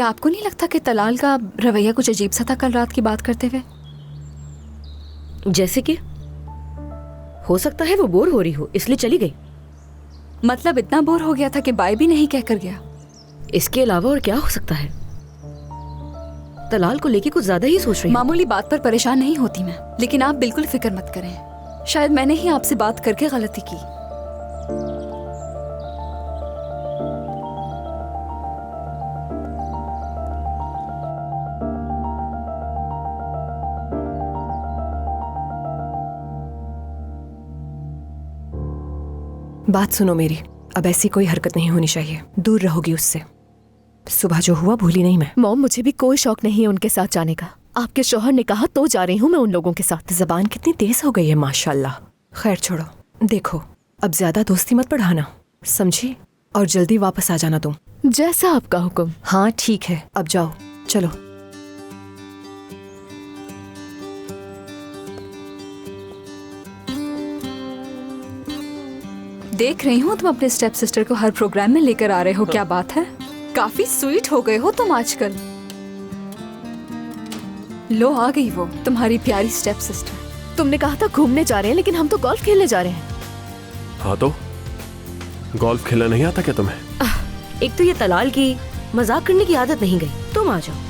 क्या आपको नहीं लगता कि तलाल का रवैया कुछ अजीब सा था कल रात की बात करते हुए? जैसे कि हो सकता है वो बोर हो रही हो इसलिए चली गई। मतलब इतना बोर हो गया था कि बाय भी नहीं कहकर गया। इसके अलावा और क्या हो सकता है? तलाल को लेके कुछ ज्यादा ही सोच रही हूँ। मामूली बात पर परेशान नहीं होती मैं, लेकिन आप बिल्कुल फिक्र मत करें। शायद मैंने ही आपसे बात करके गलती की। बात सुनो मेरी, अब ऐसी कोई हरकत नहीं होनी चाहिए। दूर रहोगी उससे। सुबह जो हुआ भूली नहीं मैं। मॉम, मुझे भी कोई शौक नहीं है उनके साथ जाने का। आपके शौहर ने कहा तो जा रही हूँ मैं उन लोगों के साथ। जबान कितनी तेज हो गई है माशाल्लाह। खैर छोड़ो, देखो अब ज्यादा दोस्ती मत बढ़ाना, समझी? और जल्दी वापस आ जाना तुम। जैसा आपका हुक्म। हाँ ठीक है, अब जाओ, चलो। देख रही हूँ तुम अपने स्टेप सिस्टर को हर प्रोग्राम में लेकर आ रहे हो। क्या बात है, काफी स्वीट हो गए हो तुम आजकल। लो आ गई वो तुम्हारी प्यारी स्टेप सिस्टर। तुमने कहा था घूमने जा रहे हैं, लेकिन हम तो गोल्फ खेलने जा रहे हैं। हाँ तो गोल्फ खेलना नहीं आता क्या तुम्हें? एक तो ये तलाल की मजाक करने की आदत नहीं गई। तुम आ जाओ।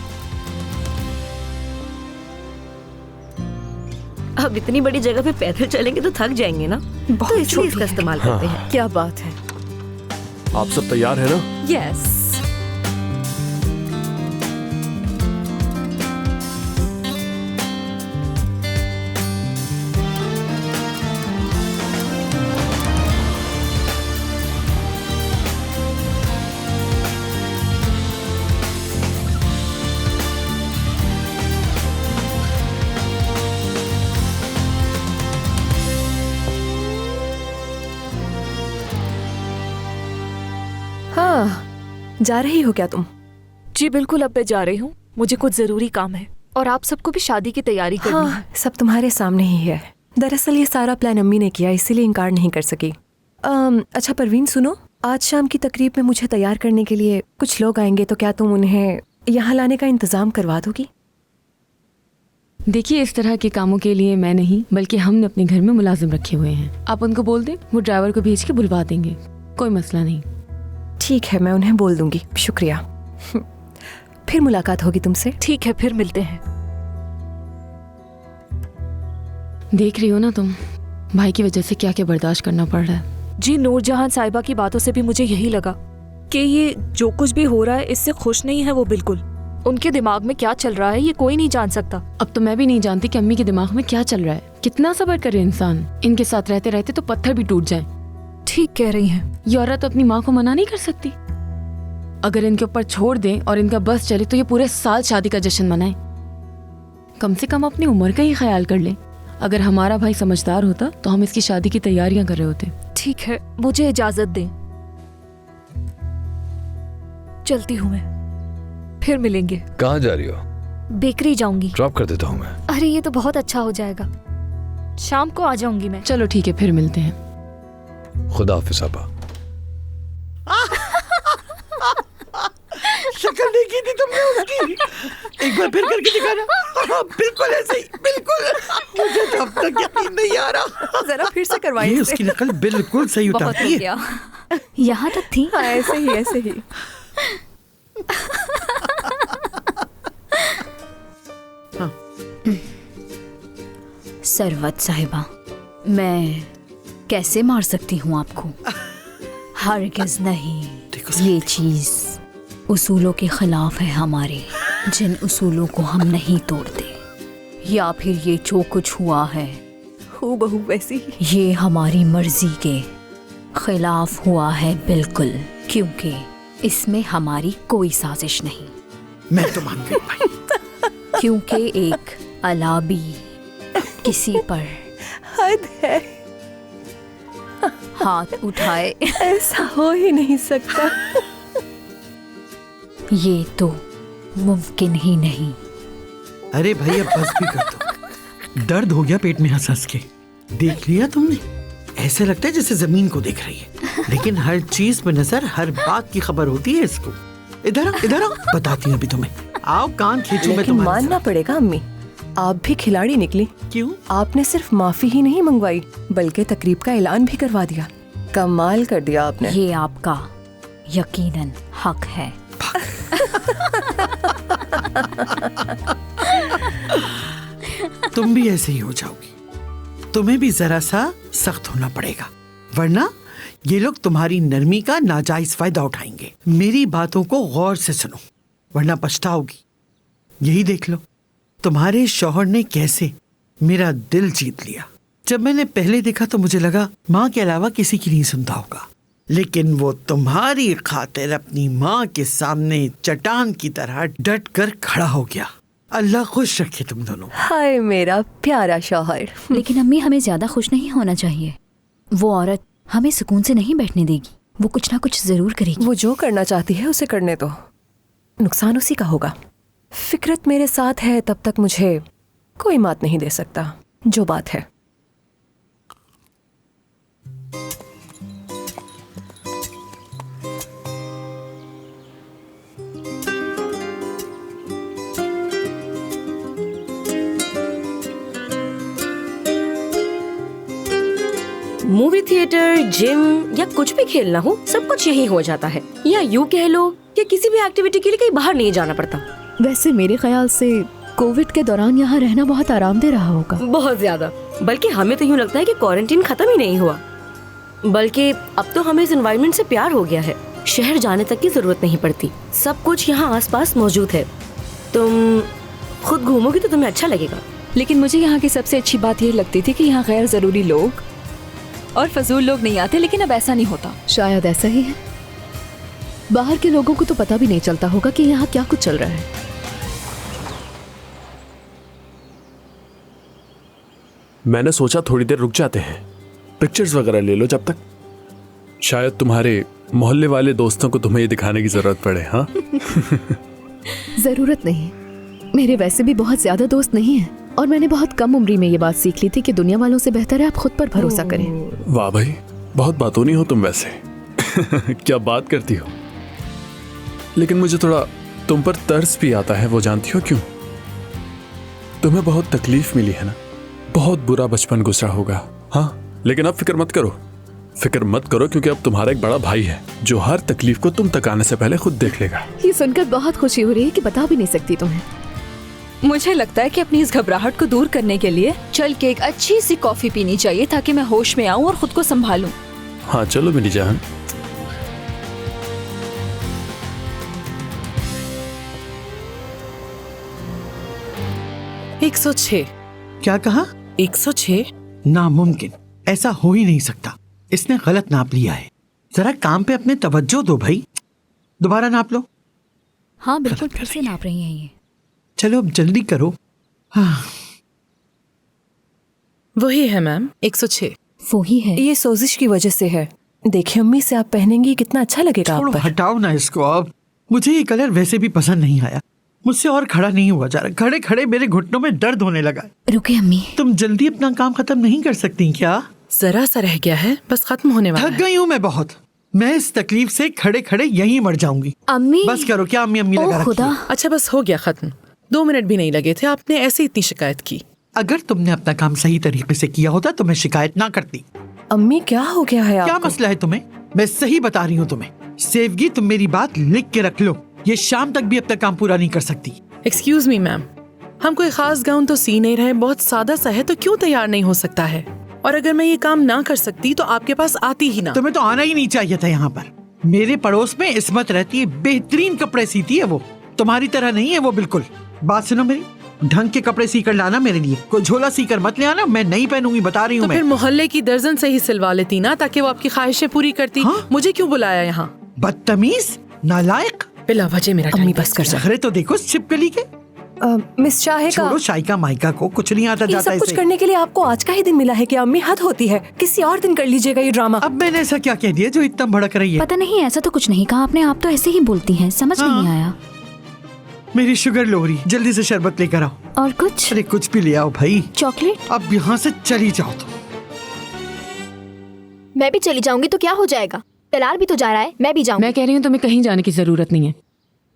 अब इतनी बड़ी जगह पे पैदल चलेंगे तो थक जाएंगे ना, तो इसलिए इसका इस्तेमाल करते हैं। क्या बात है। आप सब तैयार है ना? यस। हाँ, जा रही हो क्या तुम? जी बिल्कुल, अब मैं जा रही हूँ। मुझे कुछ जरूरी काम है और आप सबको भी शादी की तैयारी करनी है। हाँ, सब तुम्हारे सामने ही है। दरअसल ये सारा प्लान अम्मी ने किया, इसीलिए इनकार नहीं कर सकी। अच्छा परवीन सुनो, आज शाम की तकरीब में मुझे तैयार करने के लिए कुछ लोग आएंगे, तो क्या तुम उन्हें यहाँ लाने का इंतजाम करवा दोगी? देखिए, इस तरह के कामों के लिए मैं नहीं बल्कि हमने अपने घर में मुलाजिम रखे हुए हैं। आप उनको बोल दें, वो ड्राइवर को भेज के बुलवा देंगे, कोई मसला नहीं। ठीक है, मैं उन्हें बोल दूंगी। शुक्रिया। फिर मुलाकात होगी तुमसे। ठीक है, फिर मिलते हैं। देख रही हो ना तुम, भाई की वजह से क्या क्या बर्दाश्त करना पड़ रहा है। जी, नूरजहां साहिबा की बातों से भी मुझे यही लगा कि ये जो कुछ भी हो रहा है इससे खुश नहीं है वो बिल्कुल। उनके दिमाग में क्या चल रहा है ये कोई नहीं जान सकता। अब तो मैं भी नहीं जानती कि अम्मी के दिमाग में क्या चल रहा है। कितना सब्र करे इंसान, इनके साथ रहते रहते तो पत्थर भी टूट जाए। ठीक कह रही हैं। ये औरत अपनी माँ को मना नहीं कर सकती। अगर इनके ऊपर छोड़ दें और इनका बस चले तो ये पूरे साल शादी का जश्न मनाए। कम से कम अपनी उम्र का ही ख्याल कर ले। अगर हमारा भाई समझदार होता तो हम इसकी शादी की तैयारियां कर रहे होते। ठीक है, मुझे इजाजत दें। चलती हूँ मैं, फिर मिलेंगे। कहाँ जा रही हो? बेकरी जाऊंगी। ड्रॉप कर देता हूँ मैं। अरे ये तो बहुत अच्छा हो जाएगा, शाम को आ जाऊंगी मैं। चलो ठीक है, फिर मिलते हैं। खुदा हाफिज़ आपा। शक्ल देखी थी तुमने उसकी? एक बार फिर करके दिखाना। हाँ, बिल्कुल ऐसे ही, बिल्कुल। मुझे तो अब तक यकीन नहीं आ रहा। जरा फिर से करवाइए। ये उसकी नकल बिल्कुल सही उतारती है। यहाँ तक थी। हाँ, ऐसे ही ऐसे ही। सरवत साहिबा, मैं कैसे मार सकती हूँ आपको? हरगिज़ नहीं। ये चीज उसूलों के खिलाफ है हमारे, जिन उसूलों को हम नहीं तोड़ते। या फिर ये जो कुछ हुआ है हूबहू वैसी ही। ये हमारी मर्जी के खिलाफ हुआ है बिल्कुल, क्योंकि इसमें हमारी कोई साजिश नहीं। मैं तो मान गई भाई। क्योंकि एक अलाबी किसी पर हद है। हाथ उठाए, ऐसा हो ही नहीं सकता। ये तो मुमकिन ही नहीं। अरे भाई अब बस भी कर दो। दर्द हो गया पेट में हंस हंस के। देख लिया तुमने? ऐसे लगता है जैसे जमीन को देख रही है, लेकिन हर चीज पे नजर, हर बात की खबर होती है इसको। इधर आओ, बताती हूँ अभी तुम्हें। आओ, कान खींचू मैं लेकिन तुम्हारे मानना पड़ेगा अम्मी, आप भी खिलाड़ी निकली। साथ। क्यों? आपने सिर्फ माफी ही नहीं मंगवाई बल्कि तकरीब का ऐलान भी करवा दिया। कमाल कर दिया आपने। ये आपका यकीनन हक है। तुम भी ऐसे ही हो जाओगी, तुम्हें भी जरा सा सख्त होना पड़ेगा, वरना ये लोग तुम्हारी नरमी का नाजायज फायदा उठाएंगे। मेरी बातों को गौर से सुनो, वरना पछताओगी। यही देख लो, तुम्हारे शौहर ने कैसे मेरा दिल जीत लिया। जब मैंने पहले देखा तो मुझे लगा माँ के अलावा किसी की नहीं सुनता होगा, लेकिन वो तुम्हारी खातिर अपनी माँ के सामने चट्टान की तरह डट कर खड़ा हो गया। अल्लाह खुश रखे तुम दोनों। हाय मेरा प्यारा शौहर। लेकिन अम्मी, हमें ज्यादा खुश नहीं होना चाहिए। वो औरत हमें सुकून से नहीं बैठने देगी, वो कुछ ना कुछ जरूर करेगी। वो जो करना चाहती है उसे करने दो, नुकसान उसी का होगा। फिक्रत मेरे साथ है तब तक मुझे कोई मात नहीं दे सकता, जो बात है। मूवी थिएटर, जिम या कुछ भी खेलना हो, सब कुछ यही हो जाता है। या यूँ कह लो कि किसी भी एक्टिविटी के लिए कहीं बाहर नहीं जाना पड़ता। वैसे मेरे ख्याल से कोविड के दौरान यहाँ रहना बहुत आरामदेह रहा होगा। बहुत ज्यादा। बल्कि हमें तो यूँ लगता है कि क्वारंटीन खत्म ही नहीं हुआ, बल्कि अब तो हमें इस एनवायरनमेंट से प्यार हो गया है। शहर जाने तक की जरूरत नहीं पड़ती, सब कुछ यहाँ आसपास मौजूद है। तुम खुद घूमोगी तो तुम्हें अच्छा लगेगा। लेकिन मुझे यहाँ की सबसे अच्छी बात ये लगती थी कि यहाँ गैर जरूरी लोग और फजूल लोग नहीं आते, लेकिन अब ऐसा नहीं होता। शायद ऐसा ही है। बाहर के लोगों को तो पता भी नहीं चलता होगा कि यहाँ क्या कुछ चल रहा है। मैंने सोचा थोड़ी देर रुक जाते हैं, पिक्चर्स वगैरह ले लो जब तक। शायद तुम्हारे मोहल्ले वाले दोस्तों को तुम्हें ये दिखाने की जरूरत पड़े। हाँ जरूरत नहीं, मेरे वैसे भी बहुत ज्यादा दोस्त नहीं हैं, और मैंने बहुत कम उम्र में ये बात सीख ली थी कि दुनिया वालों से बेहतर है आप खुद पर भरोसा करें। वाह भाई, बहुत बातूनी हो तुम वैसे। क्या बात करती हो। लेकिन मुझे थोड़ा तुम पर तरस भी आता है, वो जानती हो क्यों? तुम्हें बहुत तकलीफ मिली है ना, बहुत बुरा बचपन गुजरा होगा। हाँ, लेकिन अब फिक्र मत करो, फिक्र मत करो, क्योंकि अब तुम्हारा एक बड़ा भाई है जो हर तकलीफ को तुम तक आने से पहले खुद देख लेगा। ये सुनकर बहुत खुशी हो रही है कि बता भी नहीं सकती तुम्हें। मुझे लगता है कि अपनी इस घबराहट को दूर करने के लिए चल के एक अच्छी सी कॉफी पीनी चाहिए, ताकि मैं होश में आऊं और खुद को संभालूं। हाँ चलो मेरी जान। एक 106। क्या कहा? 106? नामुमकिन, ऐसा हो ही नहीं सकता। इसने गलत नाप लिया है। जरा काम पे अपने तवज्जो दो भाई, दोबारा नाप लो। हाँ बिल्कुल, फिर से नाप रही हैं ये। चलो अब जल्दी करो। हाँ। वही है मैम, 106। वो ही है। ये सोजिश की वजह से है। देखिए अम्मी से आप पहनेंगी कितना अच्छा लगेगा आप छोड़ो, पर। हटाओ ना इसको अब। मुझे ये कलर वैसे भी पसंद नहीं आया, मुझसे और खड़ा नहीं हुआ जा रहा। खड़े खड़े मेरे घुटनों में दर्द होने लगा। रुके अम्मी, तुम जल्दी अपना काम खत्म नहीं कर सकती क्या? जरा सा रह गया है, बस खत्म होने वाला थक है। गई हूँ मैं बहुत। मैं इस तकलीफ से खड़े खड़े यहीं मर जाऊंगी। अम्मी। बस करो। क्या अम्मी अम्मी लगा ओ रखी खुदा। है? अच्छा बस हो गया खत्म, 2 मिनट भी नहीं लगे थे, आपने ऐसे इतनी शिकायत की। अगर तुमने अपना काम सही तरीके से किया होता तो मैं शिकायत ना करती। अम्मी क्या हो गया है क्या आपको? मसला है तुम्हें? मैं सही बता रही हूँ तुम्हें। सेवगी, तुम मेरी बात लिख के रख लो। ये शाम तक भी अपना काम पूरा नहीं कर सकती। एक्सक्यूज मी मैम, हम कोई खास गाउन तो सी नहीं रहे, बहुत सादा सा है, तो क्यों तैयार नहीं हो सकता है? और अगर मैं ये काम ना कर सकती तो आपके पास आती ही ना। तुम्हें तो आना ही नहीं चाहिए था यहाँ पर। मेरे पड़ोस में इस्मत रहती है, बेहतरीन कपड़े सीती है वो, तुम्हारी तरह नहीं है वो बिल्कुल। बात सुनो मेरी, ढंग के कपड़े सीकर लाना मेरे लिए। कोई झोला सीकर मत ले आना, मैं नहीं पहनूंगी, बता रही हूँ तो मैं। फिर मोहल्ले की दर्जन से ही सिलवा लेती ना, ताकि वो आपकी ख्वाहिशें पूरी करती। हाँ? मुझे क्यों बुलाया यहाँ? बदतमीज, नालायक। बिला वजह मेरा अम्मी टाइम बस कर जा। चेहरे तो देखो छिपकली के। मिस चाहे का छोड़ो शाइका माइका को, कुछ नहीं आता ये जाता सब कुछ इसे। करने के लिए आपको आज का ही दिन मिला है क्या अम्मी? हद होती है, किसी और दिन कर लीजिएगा ये ड्रामा। अब मैंने ऐसा क्या कह दिया जो इतना भड़क रही है? पता नहीं, ऐसा तो कुछ नहीं कहा आपने, आप तो ऐसे ही बोलती हैं, समझ नहीं आया। मेरी शुगर लोहरी, जल्दी से शरबत लेकर आओ। और कुछ? अरे कुछ भी ले आओ भाई। चॉकलेट? अब यहाँ से चली जाओ तुम। मैं भी चली जाऊंगी तो क्या हो जाएगा? तलाल भी तो जा रहा है, मैं भी जाऊंगी। मैं कह रही हूँ तुम्हें कहीं जाने की जरूरत नहीं है।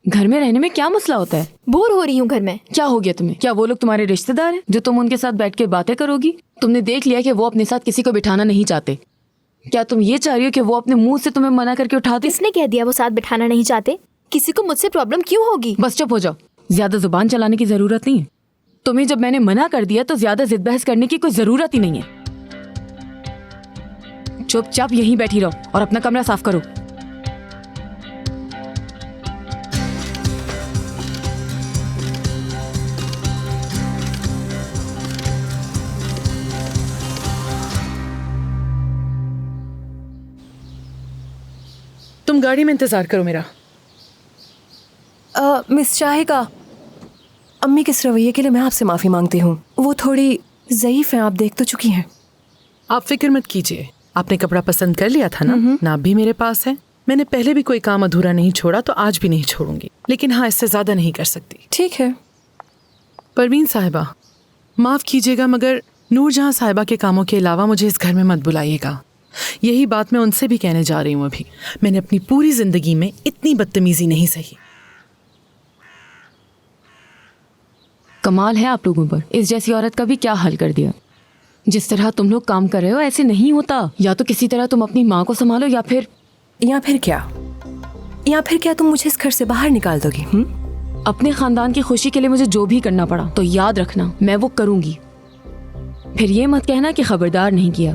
घर में रहने में क्या मसला होता है? बोर हो रही हूँ घर में। क्या हो गया तुम्हें? क्या वो लोग तुम्हारे रिश्तेदार हैं जो तुम उनके साथ बैठ के बातें करोगी? तुमने देख लिया कि वो अपने साथ किसी को बिठाना नहीं चाहते। क्या तुम ये चाह रही हो कि वो अपने मुंह से तुम्हें मना करके उठा दे? किसने कह दिया वो साथ बिठाना नहीं चाहते? किसी को मुझसे प्रॉब्लम क्यों होगी? बस चुप हो जाओ, ज्यादा जुबान चलाने की जरूरत नहीं है। तुम्हें जब मैंने मना कर दिया तो ज्यादा जिद बहस करने की कोई जरूरत ही नहीं है। चुपचाप यहीं बैठी रहो और अपना कमरा साफ करो। तुम गाड़ी में इंतजार करो मेरा। मिस शाहिका, अम्मी के इस रवैये के लिए मैं आपसे माफ़ी मांगती हूँ। वो थोड़ी ज़ईफ़ हैं, आप देख तो चुकी हैं। आप फिक्र मत कीजिए, आपने कपड़ा पसंद कर लिया था ना? नाप भी मेरे पास है। मैंने पहले भी कोई काम अधूरा नहीं छोड़ा तो आज भी नहीं छोड़ूंगी, लेकिन हाँ, इससे ज़्यादा नहीं कर सकती। ठीक है। परवीन साहिबा, माफ़ कीजिएगा मगर नूरजहां साहिबा के कामों के अलावा मुझे इस घर में मत बुलाइएगा। यही बात मैं उनसे भी कहने जा रही हूँ। अभी मैंने अपनी पूरी जिंदगी में इतनी बदतमीजी नहीं सही। कमाल है आप लोगों पर, इस जैसी औरत का भी क्या हाल कर दिया। जिस तरह तुम लोग काम कर रहे हो ऐसे नहीं होता। या तो किसी तरह तुम अपनी माँ को संभालो या फिर क्या तुम मुझे इस घर से बाहर निकाल दोगी? अपने खानदान की खुशी के लिए मुझे जो भी करना पड़ा तो याद रखना मैं वो करूंगी। फिर ये मत कहना कि खबरदार नहीं किया।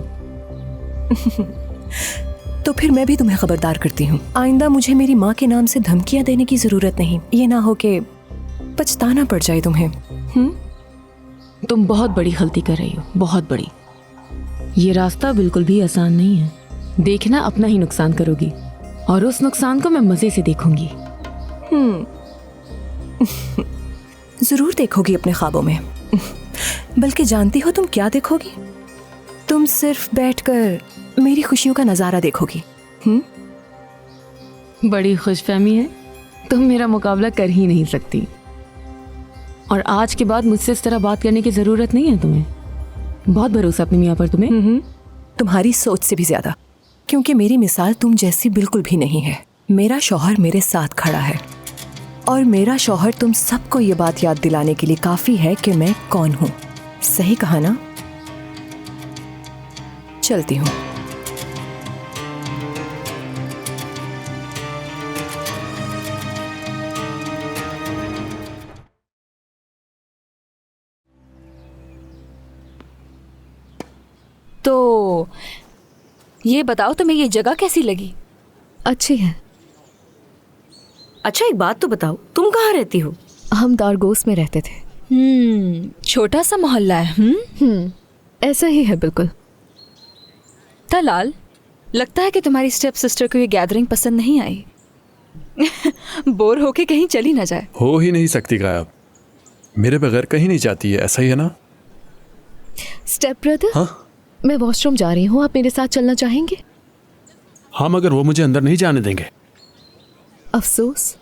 तो फिर मैं भी तुम्हें खबरदार करती हूँ, आइंदा मुझे मेरी माँ के नाम से धमकियाँ देने की जरूरत नहीं। ये ना हो कि पछताना पड़ जाए तुम्हें। तुम बहुत बड़ी गलती कर रही हो, बहुत बड़ी। ये रास्ता बिल्कुल भी आसान नहीं है। देखना अपना ही नुकसान करोगी और उस नुकसान को मैं मजे से देखूंगी। जरूर देखोगी अपने ख्वाबों में। बल्कि जानती हो तुम क्या देखोगी? तुम सिर्फ बैठकर मेरी खुशियों का नजारा देखोगी। बड़ी खुशफहमी है, तुम मेरा मुकाबला कर ही नहीं सकती। और आज के बाद मुझसे इस तरह बात करने की जरूरत नहीं है तुम्हें। बहुत भरोसा अपनी मियाँ पर तुम्हें। तुम्हारी सोच से भी ज्यादा, क्योंकि मेरी मिसाल तुम जैसी बिल्कुल भी नहीं है। मेरा शौहर मेरे साथ खड़ा है और मेरा शौहर तुम सबको ये बात याद दिलाने के लिए काफी है कि मैं कौन हूँ। सही कहा ना? चलती हूँ। तो ये बताओ तुम्हें ये जगह कैसी लगी? अच्छी है। अच्छा एक बात तो बताओ, तुम कहाँ रहती हो? हम दारगोस में रहते थे। छोटा सा मोहल्ला है। ऐसा ही है बिल्कुल। तलाल, लगता है कि तुम्हारी स्टेप सिस्टर को ये गैदरिंग पसंद नहीं आई। बोर होके कहीं चली ना जाए। हो ही नहीं सकती गायब, मेरे बगैर कहीं नहीं जाती है, ऐसा ही है ना? स्टेप ब्रदर, हाँ? मैं वॉशरूम जा रही हूँ, आप मेरे साथ चलना चाहेंगे? हाँ, मगर वो मुझे अंदर नहीं जाने देंगे। अफसोस।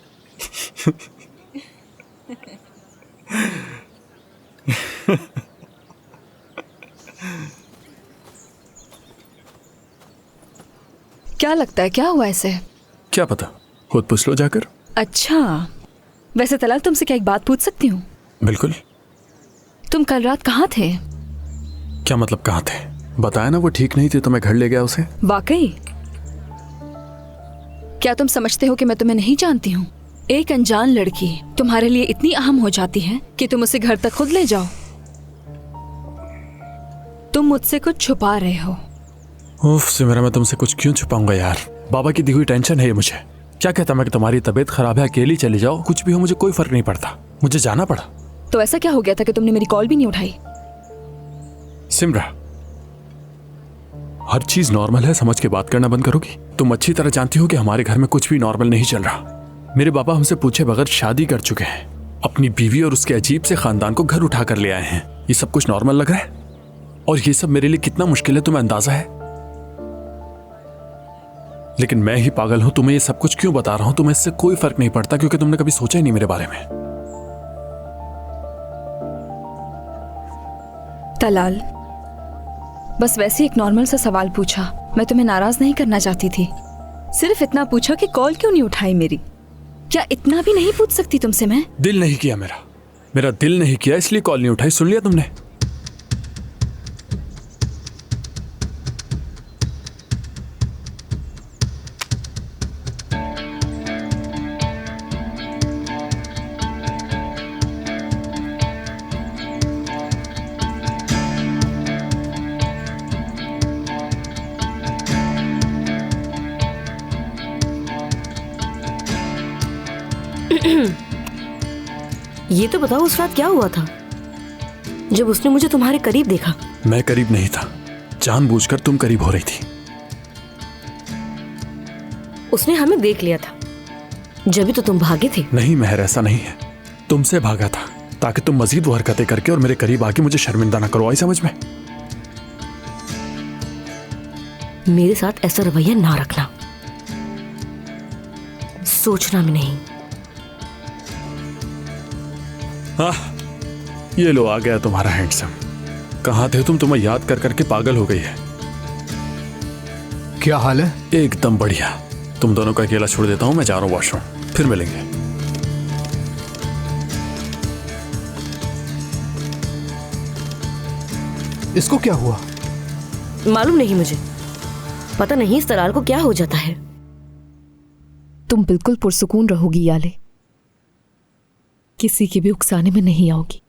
क्या लगता है क्या हुआ ऐसे? क्या पता, खुद पूछ लो जाकर। अच्छा, वैसे तलाल तुमसे क्या एक बात पूछ सकती हूँ? बिल्कुल। तुम कल रात कहाँ थे? क्या मतलब कहाँ थे? बताया ना वो ठीक नहीं थी तो मैं घर ले गया उसे। वाकई? क्या तुम समझते हो कि मैं तुम्हें नहीं जानती हूँ? एक अनजान लड़की तुम्हारे लिए इतनी अहम हो जाती है कि तुम उसे घर तक खुद ले जाओ। तुम मुझसे कुछ छुपा रहे हो। उफ सिमरा, मैं तुमसे कुछ क्यों छुपाऊंगा यार? बाबा की दी हुई टेंशन है ये मुझे। क्या कहता मैं कि तुम्हारी तबीयत खराब है, अकेली चली जाओ, कुछ भी हो मुझे कोई फर्क नहीं पड़ता, मुझे जाना पड़ा। तो ऐसा क्या हो गया था कि तुमने मेरी कॉल भी नहीं उठाई? सिमरा, हर चीज नॉर्मल है समझ के बात करना बंद करोगी? तुम अच्छी तरह जानती हो कि हमारे घर में कुछ भी नॉर्मल नहीं चल रहा। मेरे बाबा हमसे पूछे बगैर शादी कर चुके हैं, अपनी बीवी और उसके अजीब से खानदान को घर उठा कर ले आए हैं। ये सब कुछ नॉर्मल लग रहा है? और ये सब मेरे लिए कितना मुश्किल है तुम्हें अंदाजा है? लेकिन मैं ही पागल हूं, तुम्हें ये सब कुछ क्यों बता रहा हूं? तुम्हें इससे कोई फर्क नहीं पड़ता क्योंकि तुमने कभी सोचा ही नहीं मेरे बारे में। तलाल, बस वैसे एक नॉर्मल सा सवाल पूछा। मैं तुम्हें नाराज नहीं करना चाहती थी, सिर्फ इतना पूछा कि कॉल क्यों नहीं उठाई मेरी। क्या इतना भी नहीं पूछ सकती तुमसे मैं? दिल नहीं किया मेरा दिल नहीं किया, इसलिए कॉल नहीं उठाई। सुन लिया तुमने? ये तो बताओ उस रात क्या हुआ था जब उसने मुझे तुम्हारे करीब देखा? मैं करीब नहीं था, जानबूझकर तुम करीब हो रही थी। उसने हमें देख लिया था, जब भी तो तुम भागे थे। नहीं महर, ऐसा नहीं है। तुमसे भागा था ताकि तुम मजीद वो हरकतें करके और मेरे करीब आके मुझे शर्मिंदा ना करो। आई समझ में? मेरे साथ ऐसा रवैया ना रखना, सोचना भी नहीं। ये लो आ गया तुम्हारा हैंडसम। कहाँ थे तुम? तुम्हें याद कर करके पागल हो गई है। क्या हाल है? एकदम बढ़िया। तुम दोनों को अकेला छोड़ देता हूँ, मैं जा रहा हूँ वॉशरूम, फिर मिलेंगे। इसको क्या हुआ? मालूम नहीं मुझे, पता नहीं इस तलाल को क्या हो जाता है। तुम बिल्कुल पुरसुकून रहोगी याले, किसी की भी उकसाने में नहीं आओगी।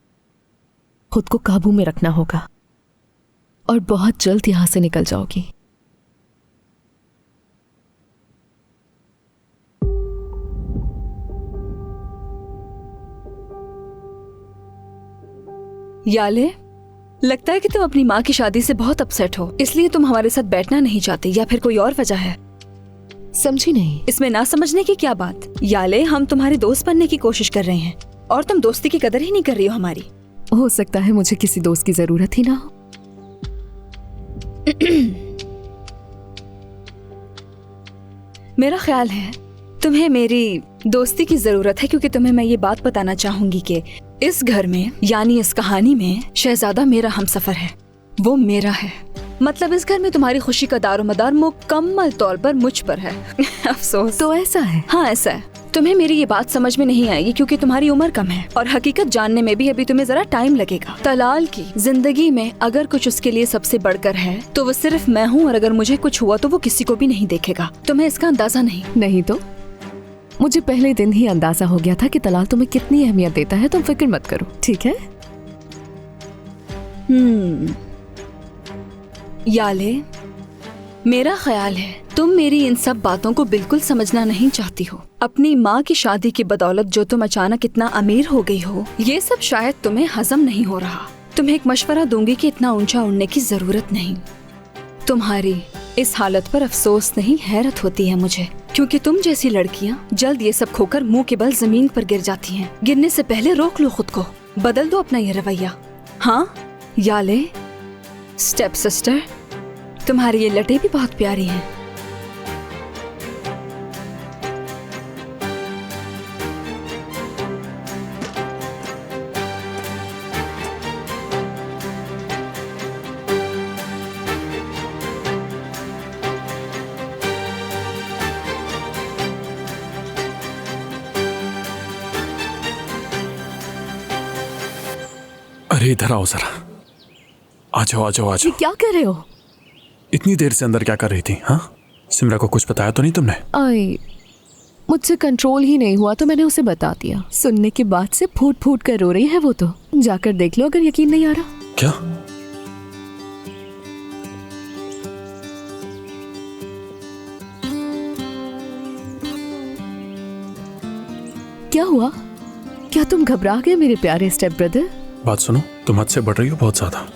खुद को काबू में रखना होगा और बहुत जल्द यहां से निकल जाओगी। याले, लगता है कि तुम अपनी माँ की शादी से बहुत अपसेट हो, इसलिए तुम हमारे साथ बैठना नहीं चाहती, या फिर कोई और वजह है? समझी नहीं। इसमें ना समझने की क्या बात? याले, हम तुम्हारे दोस्त बनने की कोशिश कर रहे हैं और तुम दोस्ती की कदर ही नहीं कर रही हो हमारी। हो सकता है मुझे किसी दोस्त की जरूरत ही ना हो। मेरा ख्याल है तुम्हें मेरी दोस्ती की जरूरत है, क्योंकि तुम्हें मैं ये बात बताना चाहूंगी कि इस घर में, यानी इस कहानी में, शहजादा मेरा हमसफर है, वो मेरा है। मतलब इस घर में तुम्हारी खुशी का दारोमदार मुकम्मल तौर पर मुझ पर है। अफसोस। तो ऐसा है? हाँ ऐसा है। तुम्हें मेरी ये बात समझ में नहीं आएगी क्योंकि तुम्हारी उम्र कम है और हकीकत जानने में भी अभी तुम्हें जरा टाइम लगेगा। तलाल की जिंदगी में अगर कुछ उसके लिए सबसे बढ़कर है तो वो सिर्फ मैं हूँ, और अगर मुझे कुछ हुआ तो वो किसी को भी नहीं देखेगा। तुम्हें इसका अंदाजा नहीं? नहीं तो मुझे पहले दिन ही अंदाजा हो गया था कि तलाल तुम्हें कितनी अहमियत देता है। तुम फिक्र मत करो, ठीक है? याले, मेरा ख्याल है तुम मेरी इन सब बातों को बिल्कुल समझना नहीं चाहती हो। अपनी माँ की शादी की बदौलत जो तुम अचानक इतना अमीर हो गई हो, ये सब शायद तुम्हें हजम नहीं हो रहा। तुम्हें एक मशवरा दूंगी कि इतना ऊंचा उड़ने की जरूरत नहीं। तुम्हारी इस हालत पर अफसोस नहीं, हैरत होती है मुझे, क्योंकि तुम जैसी लड़कियां जल्द ये सब खोकर मुंह के बल जमीन पर गिर जाती हैं। गिरने से पहले रोक लो खुद को, बदल दो अपना ये रवैया। हाँ याले, स्टेप सिस्टर, तुम्हारी ये लटें भी बहुत प्यारी हैं। अरे इधर आओ जरा, आ जाओ आ जाओ आ जाओ। क्या कर रहे हो? इतनी देर से अंदर क्या कर रही थी? हाँ, सिमरा को कुछ बताया तो नहीं तुमने? आई, मुझसे कंट्रोल ही नहीं हुआ तो मैंने उसे बता दिया। सुनने के बाद से फूट फूट कर रो रही है वो तो। जाकर देख लो अगर यकीन नहीं आ रहा। क्या? क्या हुआ? क्या तुम घबरा गए मेरे प्यारे स्टेप ब्रदर? बात सुनो, तुम हद से बढ़ रही हो बहुत ज्यादा।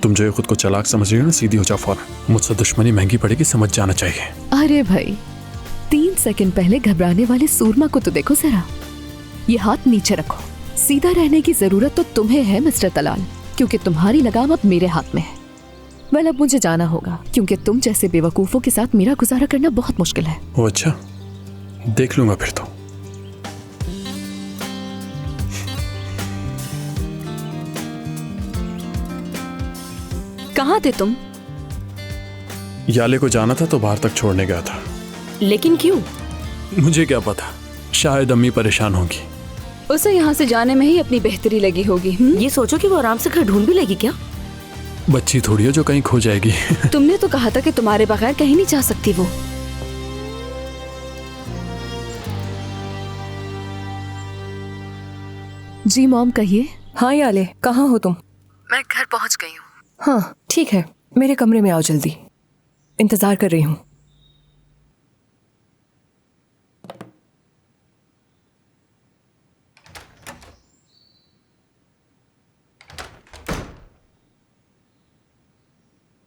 तुम जो खुद को चालाक समझ रही हो ना, सीधी हो जाओ फौरन। मुझसे दुश्मनी महंगी पड़ेगी, समझ जाना चाहिए। अरे भाई, 3 सेकंड पहले घबराने वाले सूरमा को तो देखो जरा। ये हाथ नीचे रखो। सीधा रहने की जरूरत तो तुम्हें है मिस्टर तलाल, क्योंकि तुम्हारी लगाम अब मेरे हाथ में है। वेल, अब मुझे जाना होगा क्योंकि तुम जैसे बेवकूफों के साथ मेरा गुजारा करना बहुत मुश्किल है। ओ अच्छा, देख लूंगा फिर तो। कहाँ थे तुम? याले को जाना था तो बाहर तक छोड़ने गया था। लेकिन क्यों? मुझे क्या पता, शायद अम्मी परेशान होगी। उसे यहाँ से जाने में ही अपनी बेहतरी लगी होगी। ये सोचो कि वो आराम से घर ढूंढ भी लेगी क्या? बच्ची थोड़ी है जो कहीं खो जाएगी। तुमने तो कहा था कि तुम्हारे बगैर कहीं नहीं जा सकती वो। जी मॉम कहिए। हाँ याले, कहाँ हो तुम? मैं घर पहुंच गई हूँ। हाँ ठीक है, मेरे कमरे में आओ जल्दी, इंतजार कर रही हूँ।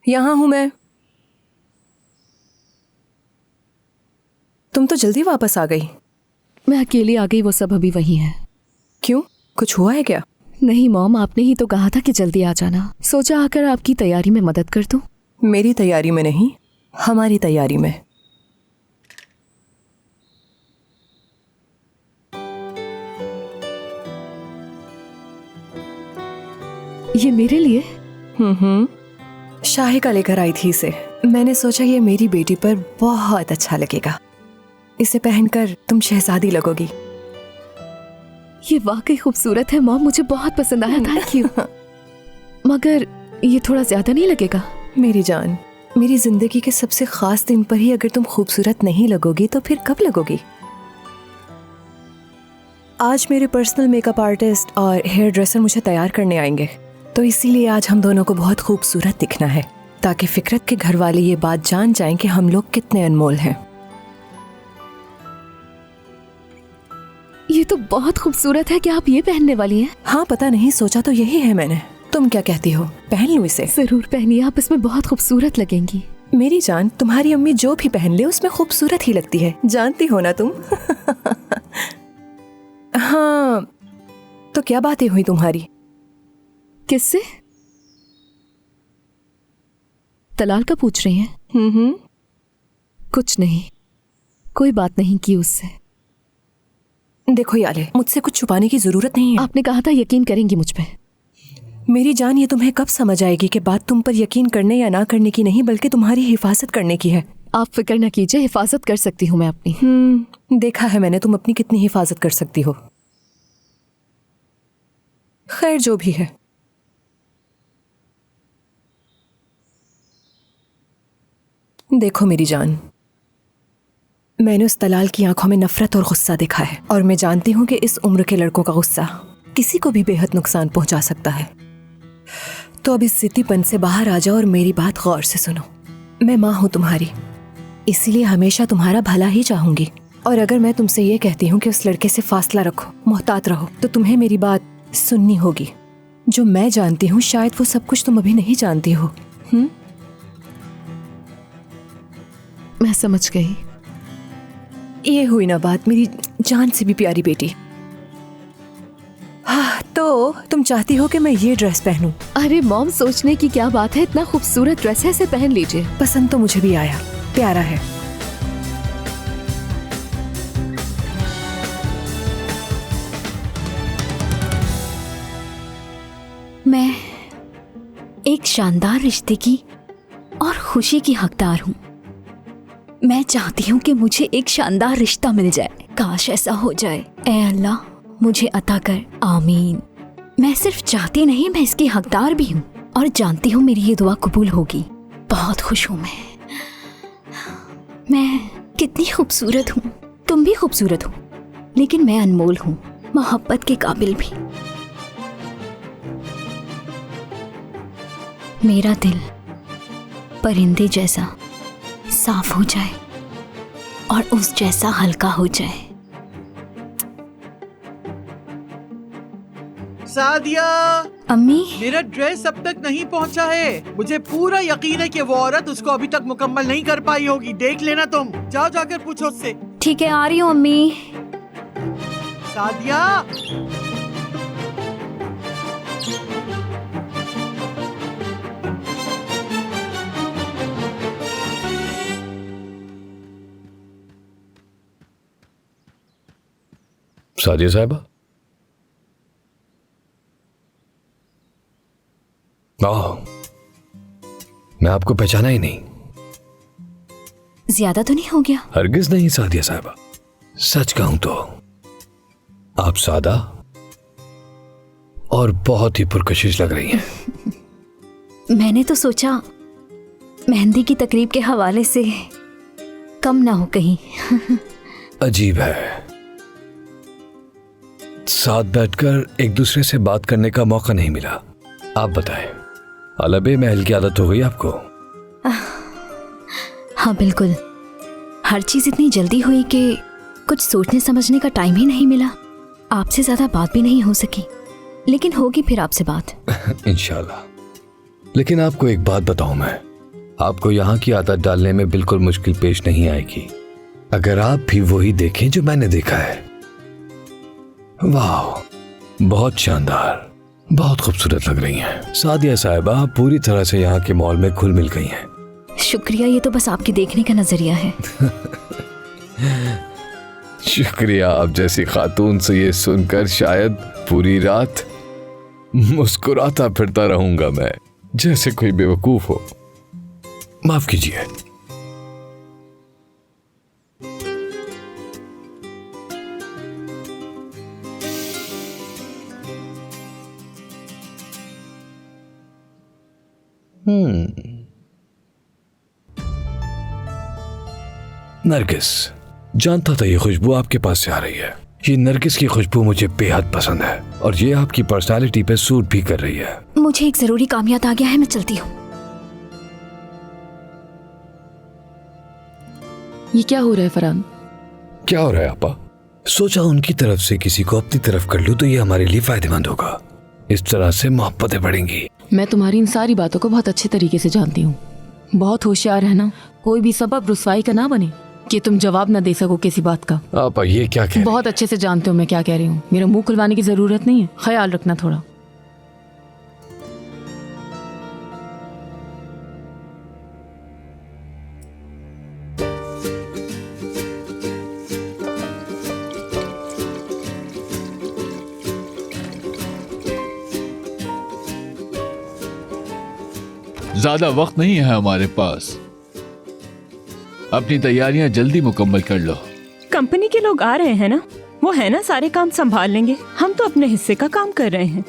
यहाँ हूँ मैं। तुम तो जल्दी वापस आ गई। मैं अकेली आ गई, वो सब अभी वही है। क्यों, कुछ हुआ है क्या? नहीं मॉम, आपने ही तो कहा था कि जल्दी आ जाना, सोचा आकर आपकी तैयारी में मदद कर दूं। मेरी तैयारी में नहीं, हमारी तैयारी में। ये मेरे लिए? शाहिका लेकर आई थी इसे। मैंने सोचा ये मेरी बेटी पर बहुत अच्छा लगेगा, इसे पहनकर तुम शहजादी लगोगी। ये वाकई खूबसूरत है मॉम, मुझे बहुत पसंद आया, थैंक यू। मगर ये थोड़ा ज्यादा नहीं लगेगा? मेरी जान, मेरी जिंदगी के सबसे खास दिन पर ही अगर तुम खूबसूरत नहीं लगोगी तो फिर कब लगोगी? आज मेरे पर्सनल मेकअप आर्टिस्ट और हेयर ड्रेसर मुझे तैयार करने आएंगे, तो इसीलिए आज हम दोनों को बहुत खूबसूरत दिखना है, ताकि फिकरत के घर वाले ये बात जान जाएं कि हम लोग कितने अनमोल हैं। ये तो बहुत खूबसूरत है, क्या आप ये पहनने वाली हैं? हाँ पता नहीं, सोचा तो यही है मैंने। तुम क्या कहती हो, पहन लूं इसे? जरूर पहनिए, आप इसमें बहुत खूबसूरत लगेंगी। मेरी जान, तुम्हारी अम्मी जो भी पहन ले उसमें खूबसूरत ही लगती है, जानती हो ना तुम। हाँ तो क्या बातें हुई तुम्हारी? किससे? तलाल का पूछ रही हैं? कुछ नहीं, कोई बात नहीं की उससे। देखो याले, मुझसे कुछ छुपाने की जरूरत नहीं है। आपने कहा था यकीन करेंगी मुझ पे। मेरी जान, ये तुम्हें कब समझ आएगी कि बात तुम पर यकीन करने या ना करने की नहीं, बल्कि तुम्हारी हिफाजत करने की है। आप फिक्र न कीजिए, हिफाजत कर सकती हूँ मैं अपनी। देखा है मैंने तुम अपनी कितनी हिफाजत कर सकती हो। खैर जो भी है, देखो मेरी जान, मैंने उस दलाल की आंखों में नफरत और गुस्सा देखा है, और मैं जानती हूँ कि इस उम्र के लड़कों का गुस्सा किसी को भी बेहद नुकसान पहुंचा सकता है। तो अब इस जिद्दीपन से बाहर आ जाओ और मेरी बात गौर से सुनो। मैं माँ हूँ तुम्हारी, इसीलिए हमेशा तुम्हारा भला ही चाहूंगी, और अगर मैं तुमसे ये कहती हूँ कि उस लड़के से फासला रखो, मोहतात रहो, तो तुम्हें मेरी बात सुननी होगी। जो मैं जानती हूँ शायद वो सब कुछ तुम अभी नहीं जानती हो। मैं समझ गई। ये हुई ना बात, मेरी जान से भी प्यारी बेटी। हाँ तो तुम चाहती हो कि मैं ये ड्रेस पहनूं? अरे मॉम, सोचने की क्या बात है, इतना खूबसूरत ड्रेस है, इसे पहन लीजिए। पसंद तो मुझे भी आया, प्यारा है। मैं एक शानदार रिश्ते की और खुशी की हकदार हूँ। मैं चाहती हूँ कि मुझे एक शानदार रिश्ता मिल जाए। काश ऐसा हो जाए। ऐ अल्लाह, मुझे अता कर, आमीन। मैं सिर्फ चाहती नहीं, मैं इसकी हकदार भी हूँ, और जानती हूँ मेरी ये दुआ कबूल होगी। बहुत खुश हूँ मैं कितनी खूबसूरत हूँ। तुम भी खूबसूरत हो, लेकिन मैं अनमोल हूँ, मोहब्बत के काबिल भी। मेरा दिल परिंदे जैसा साफ हो जाए और उस जैसा हल्का हो जाए। सादिया, अम्मी, मेरा ड्रेस अब तक नहीं पहुंचा है। मुझे पूरा यकीन है कि वो औरत उसको अभी तक मुकम्मल नहीं कर पाई होगी। देख लेना तुम, जाओ जाकर पूछो उससे। ठीक है, आ रही हूँ अम्मी। सादिया, सादिया साहिबा, मैं आपको पहचाना ही नहीं। ज्यादा तो नहीं हो गया? हरगिज नहीं सादिया साहिबा, सच कहूं तो आप सादा और बहुत ही पुरकशिश लग रही हैं। मैंने तो सोचा मेहंदी की तकरीब के हवाले से कम ना हो कहीं। अजीब है, साथ बैठकर एक दूसरे से बात करने का मौका नहीं मिला। आप बताएं, अलबे महल की आदत हो गई आपको? हाँ बिल्कुल, हर चीज इतनी जल्दी हुई कि कुछ सोचने समझने का टाइम ही नहीं मिला। आपसे ज्यादा बात भी नहीं हो सकी, लेकिन होगी फिर आपसे बात। इंशाल्लाह। लेकिन आपको एक बात बताऊं मैं, आपको यहाँ की आदत डालने में बिल्कुल मुश्किल पेश नहीं आएगी अगर आप भी वही देखें जो मैंने देखा है। वाह, बहुत शानदार, बहुत खूबसूरत लग रही हैं। सादिया साहिबा पूरी तरह से यहाँ के माहौल में घुल मिल गई हैं। शुक्रिया, ये तो बस आपके देखने का नजरिया है। शुक्रिया, आप जैसी खातून से ये सुनकर शायद पूरी रात मुस्कुराता फिरता रहूंगा मैं, जैसे कोई बेवकूफ हो। माफ कीजिए। नरगिस, जानता था ये खुशबू आपके पास से आ रही है। ये नरगिस की खुशबू मुझे बेहद पसंद है और ये आपकी पर्सनालिटी पे सूट भी कर रही है। मुझे एक जरूरी काम याद आ गया है, मैं चलती हूँ। ये क्या हो रहा है फरहान? क्या हो रहा है आपा? सोचा उनकी तरफ से किसी को अपनी तरफ कर लूं तो ये हमारे लिए फायदेमंद होगा। इस तरह से मोहब्बतें बढ़ेंगी। मैं तुम्हारी इन सारी बातों को बहुत अच्छे तरीके से जानती हूँ। बहुत होशियार है ना, कोई भी सबब रुसवाई का ना बने कि तुम जवाब ना दे सको किसी बात का। आपा ये क्या कह रही? बहुत अच्छे से जानते हो मैं क्या कह रही हूँ। मेरा मुंह खुलवाने की जरूरत नहीं है, ख्याल रखना थोड़ा। ज्यादा वक्त नहीं है हमारे पास, अपनी तैयारियां जल्दी मुकम्मल कर लो। कंपनी के लोग आ रहे हैं ना, वो है ना, सारे काम संभाल लेंगे। हम तो अपने हिस्से का काम कर रहे हैं,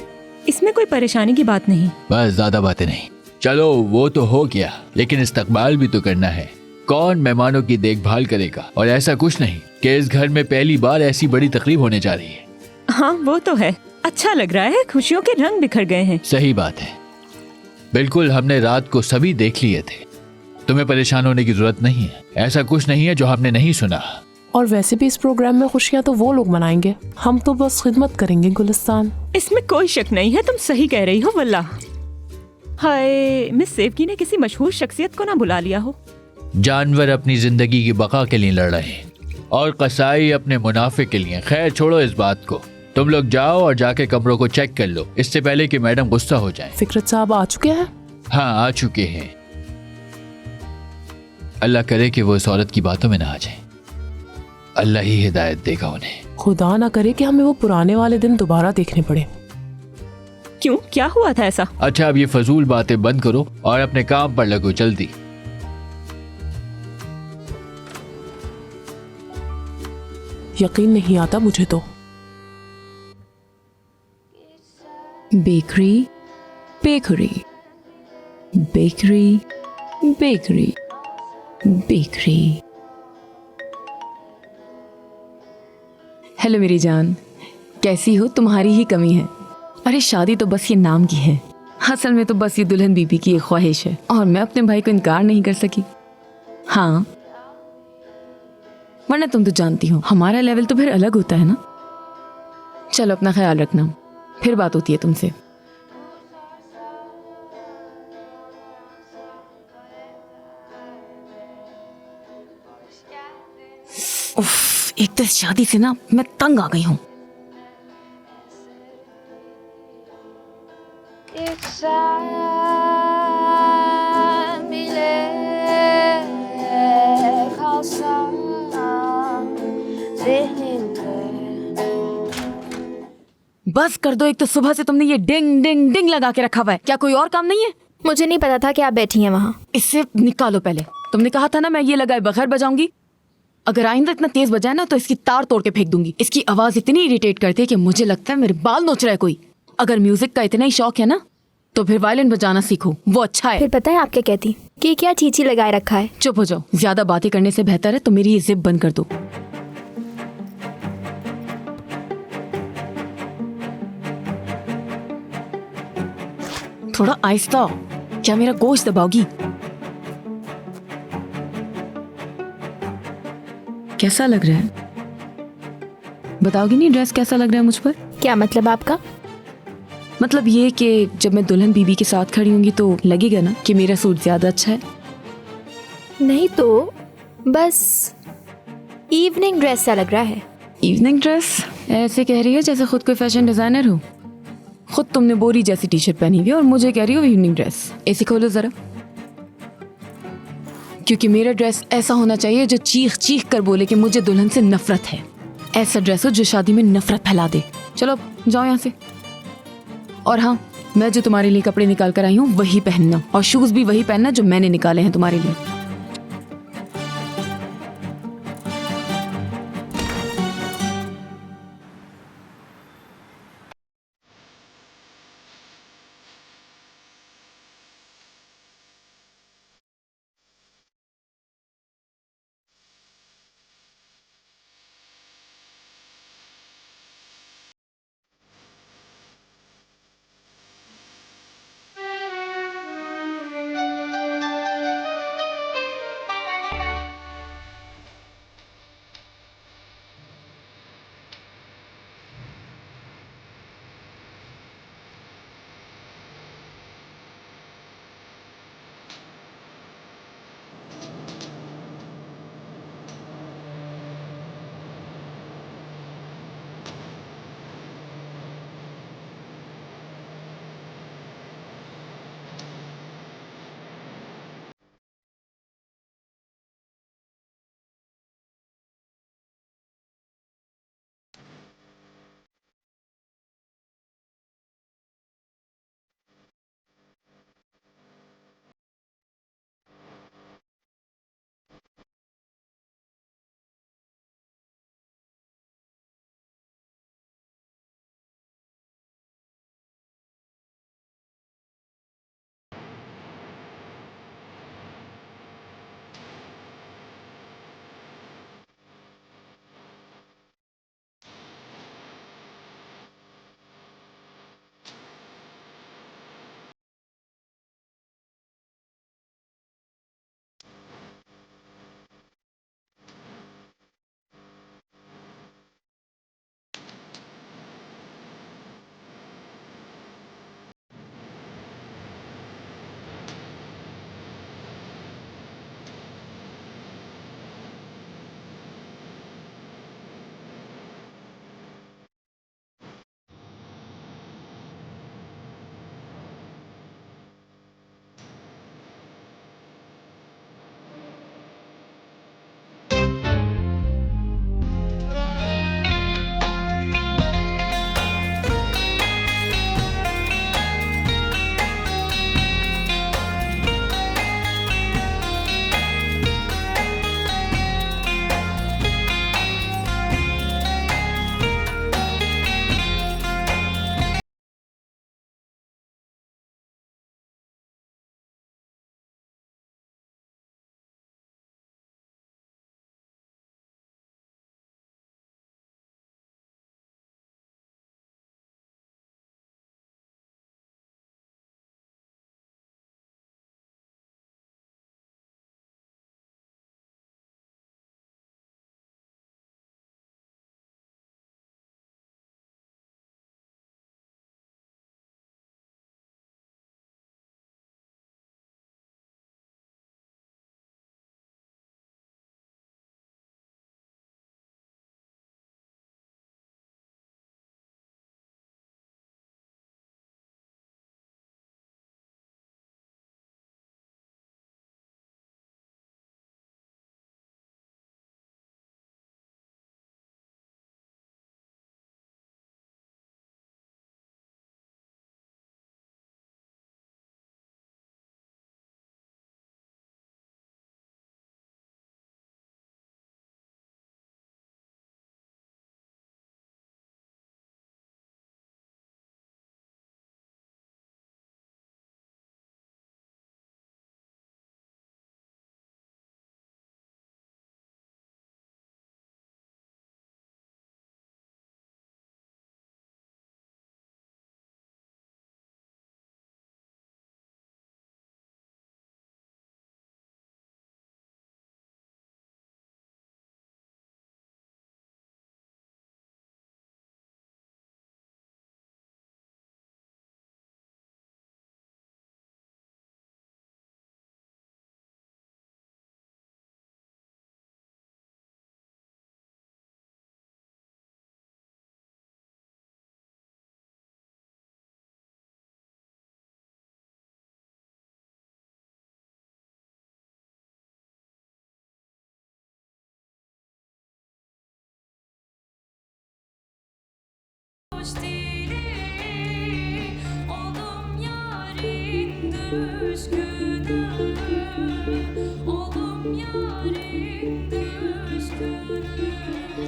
इसमें कोई परेशानी की बात नहीं। बस ज्यादा बातें नहीं। चलो वो तो हो गया, लेकिन इस्तकबाल भी तो करना है। कौन मेहमानों की देखभाल करेगा? और ऐसा कुछ नहीं कि इस घर में पहली बार ऐसी बड़ी तकरीब होने जा रही है। हाँ वो तो है, अच्छा लग रहा है, खुशियों के रंग बिखर गए हैं। सही बात है, बिल्कुल। हमने रात को सभी देख लिए थे, तुम्हें परेशान होने की जरूरत नहीं है। ऐसा कुछ नहीं है जो हमने नहीं सुना। और वैसे भी इस प्रोग्राम में खुशियां तो वो लोग मनाएंगे, हम तो बस खिदमत करेंगे। गुलिस्तान, इसमें कोई शक नहीं है, तुम सही कह रही हो वल्लाह। हाय, मिस सेवकी ने किसी मशहूर शख्सियत को ना बुला लिया हो। जानवर अपनी जिंदगी की बका के लिए लड़ रहे हैं और कसाई अपने मुनाफे के लिए। खैर छोड़ो इस बात को, तुम लोग जाओ और जाके कमरों को चेक कर लो, इससे पहले कि मैडम गुस्सा हो जाए। फिक्रत साहब आ चुके हैं? हाँ आ चुके हैं। अल्लाह करे कि वो इस औरत की बातों में ना आ जाए। अल्लाह ही हिदायत देगा उन्हें। खुदा ना करे कि हमें वो पुराने वाले दिन दोबारा देखने पड़े। क्यों, क्या हुआ था ऐसा? अच्छा अब ये फजूल बातें बंद करो और अपने काम पर लगो जल्दी। यकीन नहीं आता मुझे तो। Bakery bakery bakery bakery bakery. Hello मेरी जान, कैसी हो? तुम्हारी ही कमी है। अरे शादी तो बस ये नाम की है, असल में तो बस ये दुल्हन बीबी की एक ख्वाहिश है और मैं अपने भाई को इनकार नहीं कर सकी। हाँ, वरना तुम तो जानती हो हमारा लेवल तो फिर अलग होता है ना। चलो अपना ख्याल रखना, फिर बात होती है तुमसे। उफ, एक तो इस शादी से ना मैं तंग आ गई हूँ। बस कर दो, एक तो सुबह से तुमने ये डिंग डिंग डिंग लगा के रखा हुआ है, क्या कोई और काम नहीं है? मुझे नहीं पता था कि आप बैठी हैं वहाँ। इससे निकालो पहले। तुमने कहा था ना मैं ये लगाए बगैर बजाऊंगी। अगर आइंदा इतना तेज बजाए ना तो इसकी तार तोड़ के फेंक दूंगी। इसकी आवाज इतनी इरिटेट करती है कि मुझे लगता है मेरे बाल नोच रहा है कोई। अगर म्यूजिक का इतना ही शौक है ना तो फिर वायलिन बजाना सीखो, वो अच्छा है। फिर पता है आप क्या कहती कि क्या चीची लगाए रखा है। चुप हो जाओ, ज्यादा बातें करने से बेहतर है तो मेरी ये जिप बंद कर दो। थोड़ा आहिस्ता, क्या मेरा गोश्त दबाओगी? कैसा लग रहा है? बताओगी नहीं ड्रेस कैसा लग रहा है मुझ पर? क्या मतलब आपका? मतलब ये कि जब मैं दुल्हन बीबी के साथ खड़ी होंगी तो लगेगा ना कि मेरा सूट ज्यादा अच्छा है। नहीं तो बस इवनिंग ड्रेस सा लग रहा है। Evening dress? ऐसे कह रही है जैसे खुद कोई फैशन डिजाइनर हो। खुद तुमने बोरी जैसी टी शर्ट पहनी हुई है और मुझे कह रही हो इवनिंग ड्रेस। ऐसी खोलो जरा, क्योंकि मेरा ड्रेस ऐसा होना चाहिए जो चीख चीख कर बोले कि मुझे दुल्हन से नफरत है। ऐसा ड्रेस हो जो शादी में नफरत फैला दे। चलो जाओ यहाँ से। और हाँ, मैं जो तुम्हारे लिए कपड़े निकाल कर आई हूँ वही पहनना, और शूज भी वही पहनना जो मैंने निकाले हैं तुम्हारे लिए।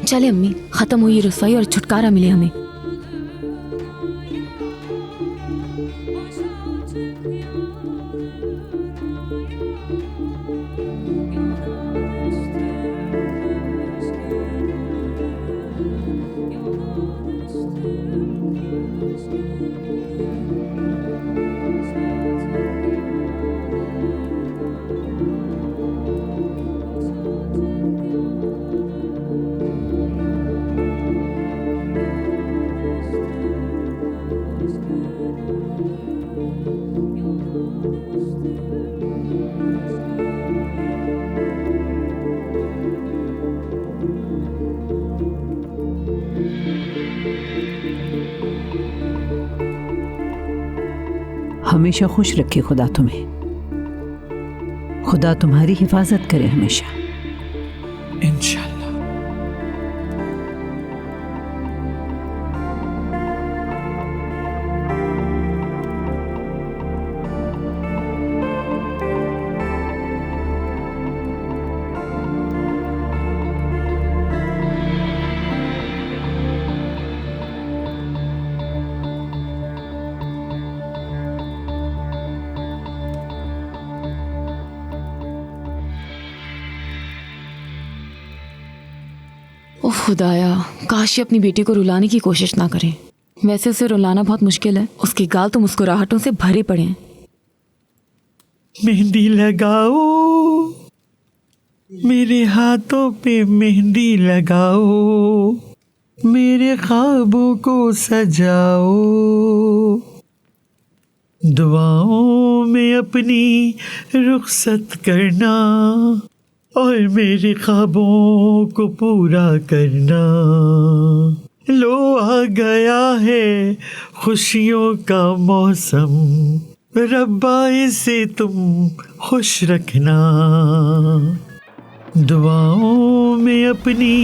चले अम्मी, खत्म हुई ये रसवाई और छुटकारा मिले हमें। हमेशा खुश रखे खुदा तुम्हें। खुदा तुम्हारी हिफाजत करे हमेशा। इंशाल्लाह। ओह खुदाया, काश ये अपनी बेटी को रुलाने की कोशिश ना करें। वैसे उसे रुलाना बहुत मुश्किल है, उसके गाल तो मुस्कुराहटों से भरे पड़े हैं। मेहंदी लगाओ, मेरे हाथों पे मेहंदी लगाओ, मेरे ख्वाबों को सजाओ, दुआओं में अपनी रुखसत करना और मेरे ख्वाबों को पूरा करना। लो आ गया है खुशियों का मौसम, रब्बा इसे तुम खुश रखना। दुआओं में अपनी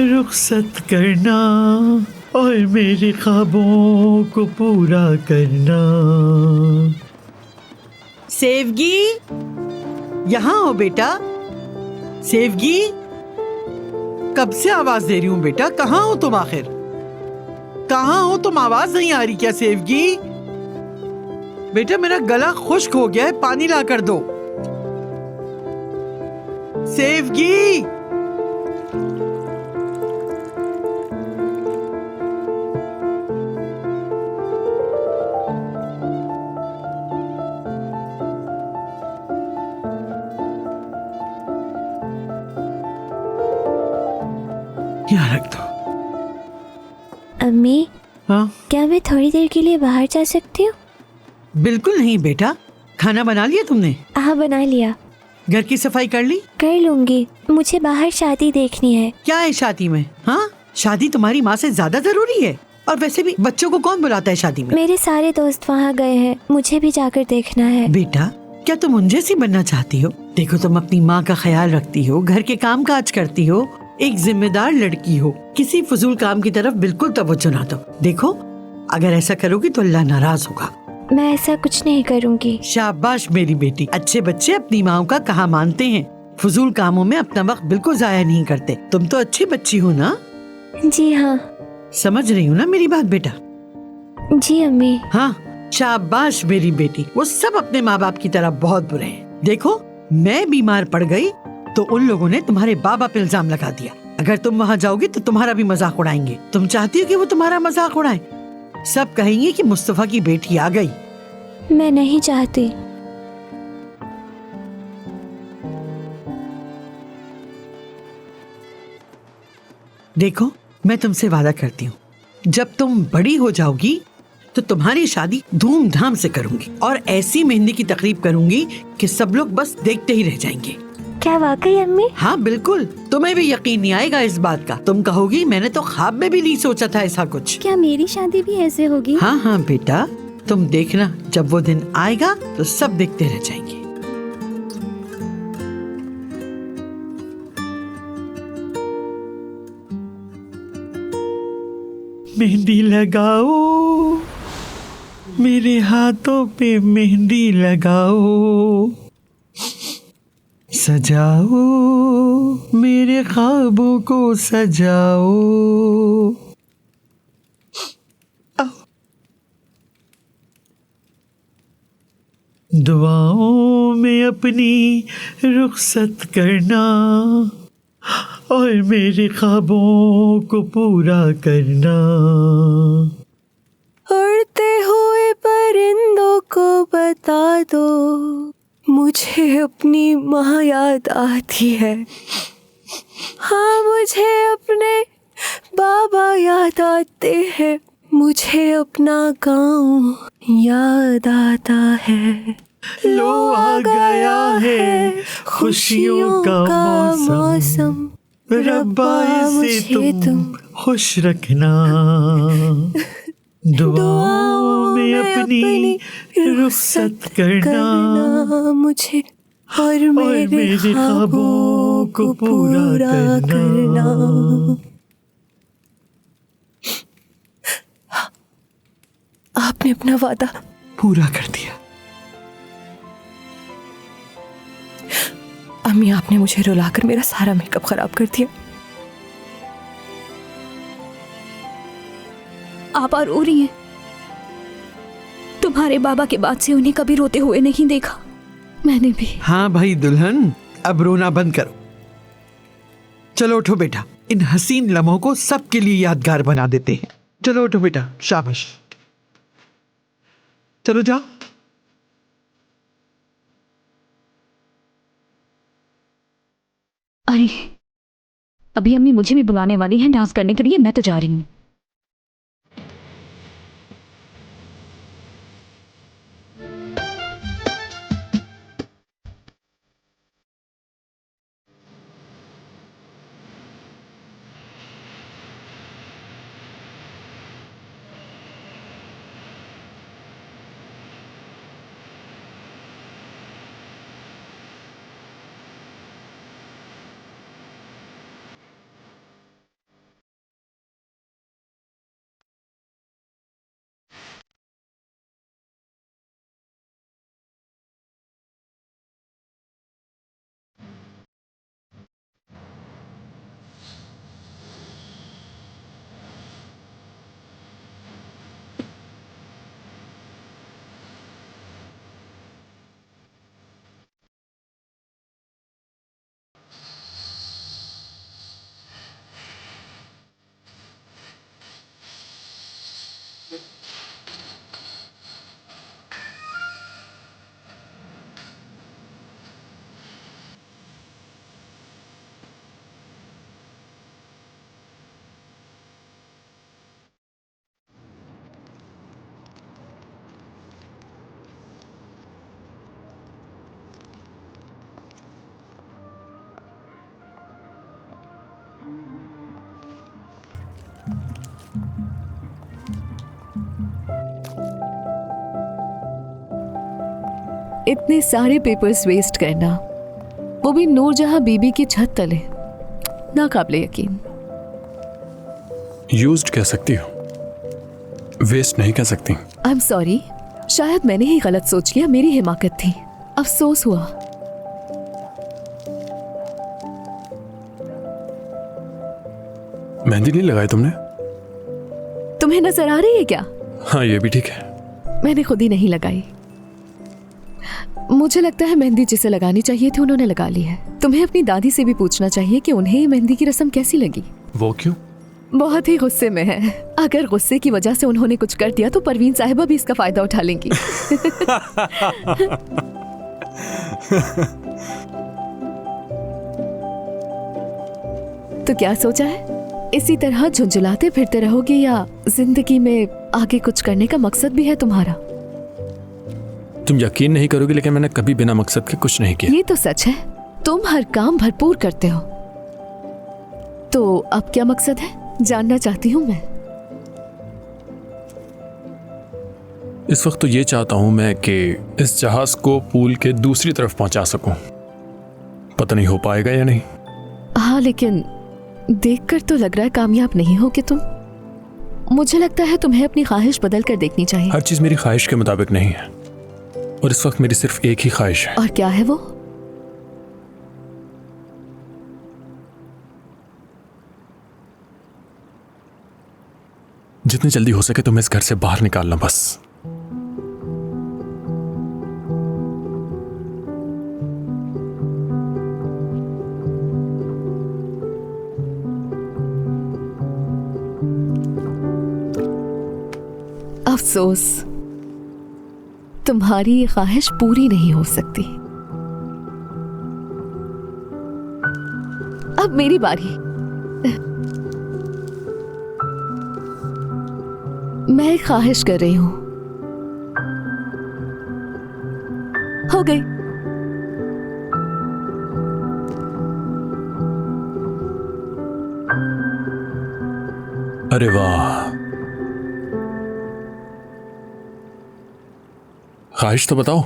रुखसत करना और मेरे ख्वाबों को पूरा करना। सेवगी, यहाँ हो बेटा। सेवगी, कब से आवाज दे रही हूँ बेटा, कहाँ हो तुम आखिर? कहाँ हो तुम? आवाज नहीं आ रही क्या सेवगी? बेटा मेरा गला खुश्क हो गया है, पानी ला कर दो। सेवगी, यहाँ रख दो। अम्मी, हाँ? क्या मैं थोड़ी देर के लिए बाहर जा सकती हूँ? बिल्कुल नहीं बेटा। खाना बना लिया तुमने? हाँ, बना लिया। घर की सफाई कर ली? कर लूंगी। मुझे बाहर शादी देखनी है। क्या है शादी में? हाँ, शादी तुम्हारी माँ से ज्यादा जरूरी है। और वैसे भी बच्चों को कौन बुलाता है शादी में? मेरे सारे दोस्त वहाँ गए हैं, मुझे भी जाकर देखना है। बेटा, क्या तुम उन जैसी बनना चाहती हो? देखो, तुम अपनी माँ का ख्याल रखती हो, घर के काम काज करती हो, एक जिम्मेदार लड़की हो। किसी फजूल काम की तरफ बिल्कुल तवज्जो ना दो। देखो, अगर ऐसा करोगी तो अल्लाह नाराज होगा। मैं ऐसा कुछ नहीं करूँगी। शाबाश मेरी बेटी। अच्छे बच्चे अपनी माँ का कहा मानते हैं, फजूल कामों में अपना वक्त बिल्कुल जाया नहीं करते। तुम तो अच्छी बच्ची हो ना? जी हाँ। समझ रही हूँ ना मेरी बात बेटा? जी अम्मी। हाँ, शाबाश मेरी बेटी। वो सब अपने माँ बाप की तरह बहुत बुरे हैं। देखो, मैं बीमार पड़ गई तो उन लोगों ने तुम्हारे बाबा पे इल्जाम लगा दिया। अगर तुम वहाँ जाओगी तो तुम्हारा भी मजाक उड़ाएंगे। तुम चाहती हो कि वो तुम्हारा मजाक उड़ाएं? सब कहेंगे कि मुस्तफा की बेटी आ गई। मैं नहीं चाहती। देखो, मैं तुमसे वादा करती हूँ, जब तुम बड़ी हो जाओगी तो तुम्हारी शादी धूमधाम से करूंगी और ऐसी मेहंदी की तकरीब करूंगी कि सब लोग बस देखते ही रह जाएंगे। क्या वाकई अम्मी? हाँ बिल्कुल। तुम्हें भी यकीन नहीं आएगा इस बात का। तुम कहोगी मैंने तो ख्वाब में भी नहीं सोचा था ऐसा कुछ। क्या मेरी शादी भी ऐसे होगी? हाँ हाँ बेटा, तुम देखना, जब वो दिन आएगा तो सब देखते रह जाएंगे। मेहंदी लगाओ, मेरे हाथों पे मेहंदी लगाओ, सजाओ मेरे ख्वाबों को सजाओ। दुआओं में अपनी रुखसत करना और मेरे ख्वाबों को पूरा करना। उड़ते हुए परिंदों को बता दो, मुझे अपनी माँ याद आती है। हाँ, मुझे अपने बाबा याद आते हैं, मुझे अपना गाँव याद आता है। लो आ गया है खुशियों का मौसम, रब्बा इसे तुम खुश रखना। दुआओं में अपनी रुखसत करना मुझे और मेरे ख्वाबों को पूरा करना। आपने अपना वादा पूरा कर दिया। अम्मी, आपने मुझे रुलाकर मेरा सारा मेकअप खराब कर दिया। आप और रो रही हैं? तुम्हारे बाबा के बाद से उन्हें कभी रोते हुए नहीं देखा मैंने भी। हाँ भाई दुल्हन, अब रोना बंद करो। चलो उठो बेटा, इन हसीन लम्हों को सबके लिए यादगार बना देते हैं। चलो उठो बेटा, शाबाश, चलो जाओ। अरे अभी अम्मी मुझे भी बुलाने वाली है डांस करने के लिए, मैं तो जा रही हूँ। इतने सारे पेपर्स वेस्ट करना, वो भी नूरजहां बीबी की छत तले, नाकाबिले यकीन। यूज्ड कह सकती हो, वेस्ट नहीं कह सकती। आई एम सॉरी, शायद मैंने ही गलत सोच लिया, मेरी हिमाकत थी, अफसोस हुआ। मेहंदी नहीं लगाई तुमने? तुम्हें नजर आ रही है क्या? हाँ, ये भी ठीक है। मैंने खुद ही नहीं लगाई। मुझे लगता है मेहंदी जिसे लगानी चाहिए थी उन्होंने लगा ली है। तुम्हें अपनी दादी से भी पूछना चाहिए कि उन्हें ये मेहंदी की रस्म कैसी लगी। वो क्यों? बहुत ही गुस्से में है। अगर गुस्से की वजह से उन्होंने कुछ कर दिया तो परवीन साहिबा भी इसका फायदा उठा लेंगी। तो क्या सोचा है? इसी तरह झुंझुलाते फिरते रहोगे या जिंदगी में आगे कुछ करने का मकसद भी है तुम्हारा? तुम यकीन नहीं करोगे, लेकिन मैंने कभी बिना मकसद के कुछ नहीं किया। ये तो सच है, तुम हर काम भरपूर करते हो। तो अब क्या मकसद है, जानना चाहती हूँ मैं। इस वक्त तो ये चाहता हूं मैं कि इस जहाज को पूल के दूसरी तरफ पहुंचा सकूं। पता नहीं हो पाएगा या नहीं। हाँ, लेकिन देखकर तो लग रहा है कामयाब नहीं हो कि तुम। मुझे लगता है तुम्हें अपनी ख्वाहिश बदल कर देखनी चाहिए। हर चीज मेरी ख्वाहिश के मुताबिक नहीं है, और इस वक्त मेरी सिर्फ एक ही ख्वाहिश है। और क्या है वो? जितनी जल्दी हो सके तुम्हें इस घर से बाहर निकालना बस। अफसोस, तुम्हारी ये ख्वाहिश पूरी नहीं हो सकती। अब मेरी बारी। मैं एक ख्वाहिश कर रही हूं। हो गई। अरे वाह, ख्वाहिश तो बताओ।